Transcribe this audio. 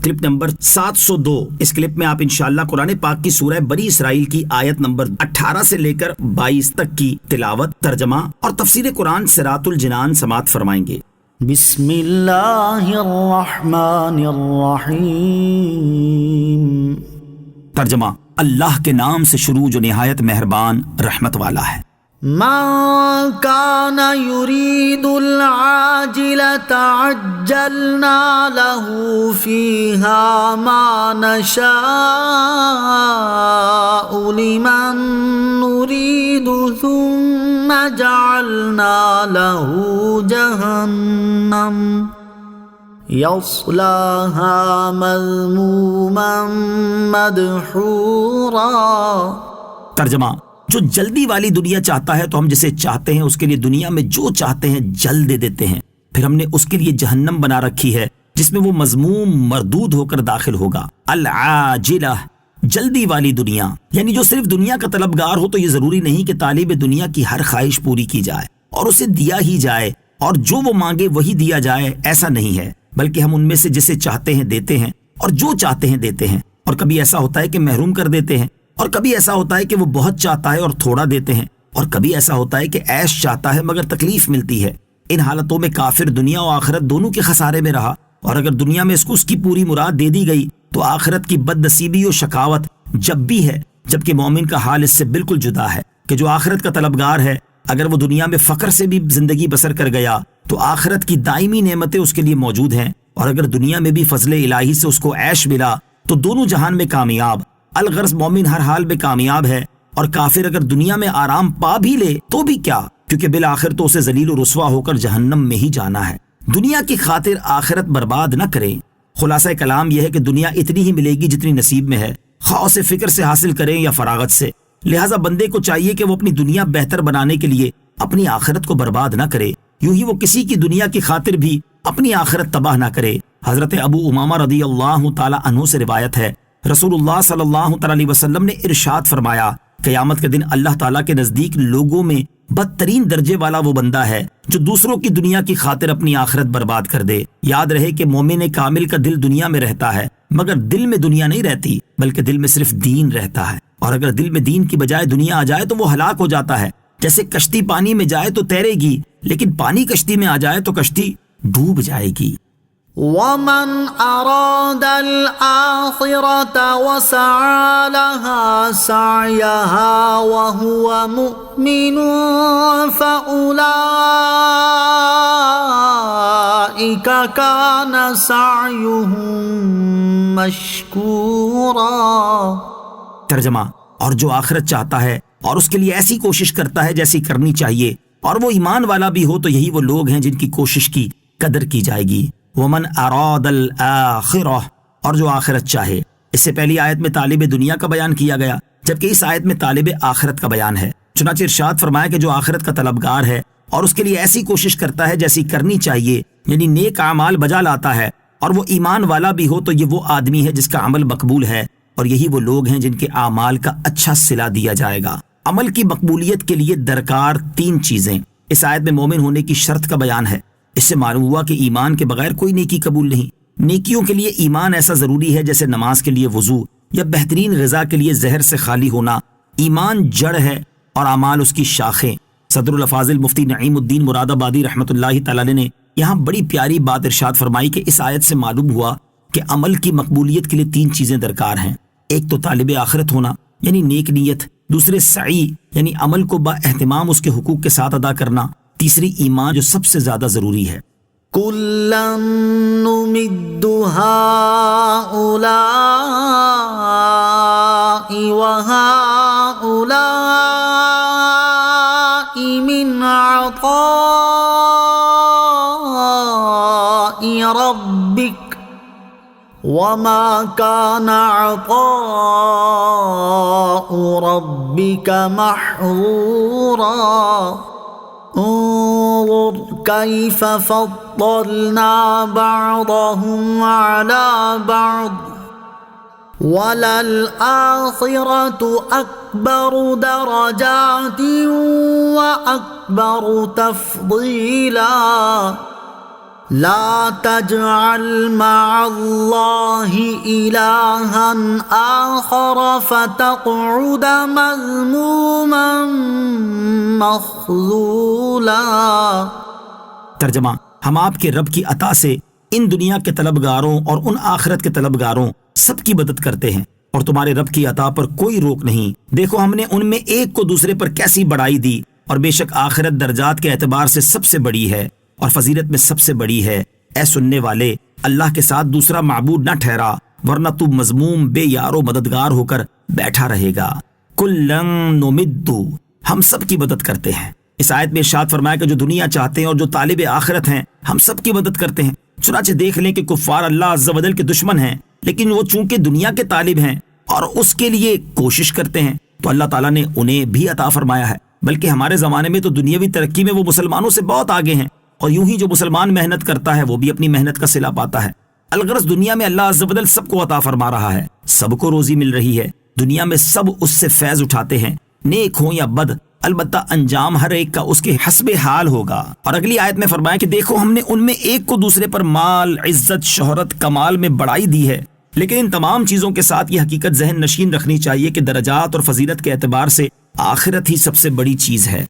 Clip number 702۔ اس clip میں آپ انشاءاللہ قرآن پاک کی سورہ بنی اسرائیل کی آیت نمبر 18 سے لے کر 22 تک کی تلاوت، ترجمہ اور تفسیر قرآن صراط الجنان سماعت فرمائیں گے۔ بسم اللہ الرحمن الرحیم۔ ترجمہ: اللہ کے نام سے شروع جو نہایت مہربان رحمت والا ہے۔ من کان یرید العاجلۃ عجلنا له فیہا ما نشاء لمن نرید ثم جعلنا له جہنم یصلاها مذموما مدحورا۔ ترجمہ: جو جلدی والی دنیا چاہتا ہے تو ہم جسے چاہتے ہیں اس کے لیے دنیا میں جو چاہتے ہیں جلد دے دیتے ہیں، پھر ہم نے اس کے لیے جہنم بنا رکھی ہے جس میں وہ مذموم مردود ہو کر داخل ہوگا۔ العاجلہ، جلدی والی دنیا، یعنی جو صرف دنیا کا طلبگار ہو تو یہ ضروری نہیں کہ طالب دنیا کی ہر خواہش پوری کی جائے اور اسے دیا ہی جائے اور جو وہ مانگے وہی دیا جائے، ایسا نہیں ہے، بلکہ ہم ان میں سے جسے چاہتے ہیں دیتے ہیں اور جو چاہتے ہیں دیتے ہیں، اور کبھی ایسا ہوتا ہے کہ محروم کر دیتے ہیں، اور کبھی ایسا ہوتا ہے کہ وہ بہت چاہتا ہے اور تھوڑا دیتے ہیں، اور کبھی ایسا ہوتا ہے کہ عیش چاہتا ہے مگر تکلیف ملتی ہے۔ ان حالتوں میں کافر دنیا و آخرت دونوں کے خسارے میں رہا، اور اگر دنیا میں اس کو اس کی پوری مراد دے دی گئی تو آخرت کی بد نصیبی و شقاوت جب بھی ہے، جبکہ مومن کا حال اس سے بالکل جدا ہے کہ جو آخرت کا طلبگار ہے اگر وہ دنیا میں فقر سے بھی زندگی بسر کر گیا تو آخرت کی دائمی نعمتیں اس کے لیے موجود ہیں، اور اگر دنیا میں بھی فضل الہی سے اس کو عیش ملا تو دونوں جہان میں کامیاب۔ الغرض مومن ہر حال میں کامیاب ہے، اور کافر اگر دنیا میں آرام پا بھی لے تو بھی کیا، کیونکہ بالآخر تو اسے ذلیل و رسوا ہو کر جہنم میں ہی جانا ہے۔ دنیا کی خاطر آخرت برباد نہ کریں۔ خلاصہ کلام یہ ہے کہ دنیا اتنی ہی ملے گی جتنی نصیب میں ہے، خواہ اسے فکر سے حاصل کریں یا فراغت سے، لہٰذا بندے کو چاہیے کہ وہ اپنی دنیا بہتر بنانے کے لیے اپنی آخرت کو برباد نہ کرے، یوں ہی وہ کسی کی دنیا کی خاطر بھی اپنی آخرت تباہ نہ کرے۔ حضرت ابو امامہ رضی اللہ تعالی عنہ سے روایت ہے، رسول اللہ صلی اللہ تعالی علیہ وسلم نے ارشاد فرمایا، قیامت کے دن اللہ تعالیٰ کے نزدیک لوگوں میں بدترین درجے والا وہ بندہ ہے جو دوسروں کی دنیا کی خاطر اپنی آخرت برباد کر دے۔ یاد رہے کہ مومن کامل کا دل دنیا میں رہتا ہے، مگر دل میں دنیا نہیں رہتی، بلکہ دل میں صرف دین رہتا ہے، اور اگر دل میں دین کی بجائے دنیا آ جائے تو وہ ہلاک ہو جاتا ہے۔ جیسے کشتی پانی میں جائے تو تیرے گی، لیکن پانی کشتی میں آ جائے تو کشتی ڈوب جائے گی۔ ومن اراد الآخرة وسعى لها سعيها وهو مؤمن فأولئك كان سعيهم مشكورا۔ ترجمہ: اور جو آخرت چاہتا ہے اور اس کے لیے ایسی کوشش کرتا ہے جیسی کرنی چاہیے، اور وہ ایمان والا بھی ہو، تو یہی وہ لوگ ہیں جن کی کوشش کی قدر کی جائے گی۔ ومن اراد الآخرہ، اور جو آخرت چاہے۔ اس سے پہلی آیت میں طالب دنیا کا بیان کیا گیا، جبکہ اس آیت میں طالب آخرت کا بیان ہے۔ چنانچہ ارشاد فرمایا کہ جو آخرت کا طلبگار ہے اور اس کے لیے ایسی کوشش کرتا ہے جیسی کرنی چاہیے، یعنی نیک اعمال بجا لاتا ہے، اور وہ ایمان والا بھی ہو، تو یہ وہ آدمی ہے جس کا عمل مقبول ہے، اور یہی وہ لوگ ہیں جن کے اعمال کا اچھا صلہ دیا جائے گا۔ عمل کی مقبولیت کے لیے درکار 3 چیزیں اس آیت میں مومن ہونے کی شرط کا بیان ہے۔ اس سے معلوم ہوا کہ ایمان کے بغیر کوئی نیکی قبول نہیں۔ نیکیوں کے لیے ایمان ایسا ضروری ہے جیسے نماز کے لیے وضو یا بہترین غذا کے لیے زہر سے خالی ہونا۔ ایمان جڑ ہے اور اعمال اس کی شاخیں۔ صدر الافاضل مفتی نعیم الدین مراد آبادی رحمۃ اللہ تعالی علیہ نے یہاں بڑی پیاری بات ارشاد فرمائی کہ اس آیت سے معلوم ہوا کہ عمل کی مقبولیت کے لیے 3 چیزیں درکار ہیں۔ ایک تو طالب آخرت ہونا یعنی نیک نیت، دوسرے سعی یعنی عمل کو با اہتمام اس کے حقوق کے ساتھ ادا کرنا، تیسری ایمان جو سب سے زیادہ ضروری ہے۔ كُلًّا نُمِدُّ هَٰؤُلَاءِ وَهَٰؤُلَاءِ مِنْ عَطَاءِ رَبِّكَ وَمَا كَانَ عَطَاءُ رَبِّكَ مَحْظُورًا۔ انظر كيف فضلنا بعضهم على بعض وللآخرة أكبر درجات وأكبر تفضيلا۔ لا تجعل مع الله إلها آخر فتقعد مذموما مخذولا۔ ترجمہ، ہم آپ کے رب کی عطا سے ان دنیا کے طلبگاروں اور ان آخرت کے طلبگاروں سب کی مدد کرتے ہیں، اور تمہارے رب کی عطا پر کوئی روک نہیں۔ دیکھو ہم نے ان میں ایک کو دوسرے پر کیسی بڑائی دی، اور بے شک آخرت درجات کے اعتبار سے سب سے بڑی ہے اور فضیلت میں سب سے بڑی ہے۔ اے سننے والے، اللہ کے ساتھ دوسرا معبود نہ ٹھہرا، ورنہ تو مذموم بے یار و مددگار ہو کر بیٹھا رہے گا۔ کلن نمد، ہم سب کی مدد کرتے ہیں۔ اس آیت میں ارشاد فرمایا کہ جو دنیا چاہتے ہیں اور جو طالب آخرت ہیں ہم سب کی مدد کرتے ہیں۔ چنانچہ دیکھ لیں کہ کفار اللہ عز و جل کے دشمن ہیں، لیکن وہ چونکہ دنیا کے طالب ہیں اور اس کے لیے کوشش کرتے ہیں تو اللہ تعالیٰ نے انہیں بھی عطا فرمایا ہے۔ بلکہ ہمارے زمانے میں تو دنیاوی ترقی میں وہ مسلمانوں سے بہت آگے ہیں، اور یوں ہی جو مسلمان محنت کرتا ہے وہ بھی اپنی محنت کا صلہ پاتا ہے۔ الغرض دنیا میں اللہ عز و جل سب کو عطا فرما رہا ہے، سب کو روزی مل رہی ہے، دنیا میں سب اس سے فیض اٹھاتے ہیں، نیک ہوں یا بد، البتہ انجام ہر ایک کا اس کے حسب حال ہوگا۔ اور اگلی آیت میں فرمایا کہ دیکھو ہم نے ان میں ایک کو دوسرے پر مال، عزت، شہرت، کمال میں بڑائی دی ہے، لیکن ان تمام چیزوں کے ساتھ یہ حقیقت ذہن نشین رکھنی چاہیے کہ درجات اور فضیلت کے اعتبار سے آخرت ہی سب سے بڑی چیز ہے۔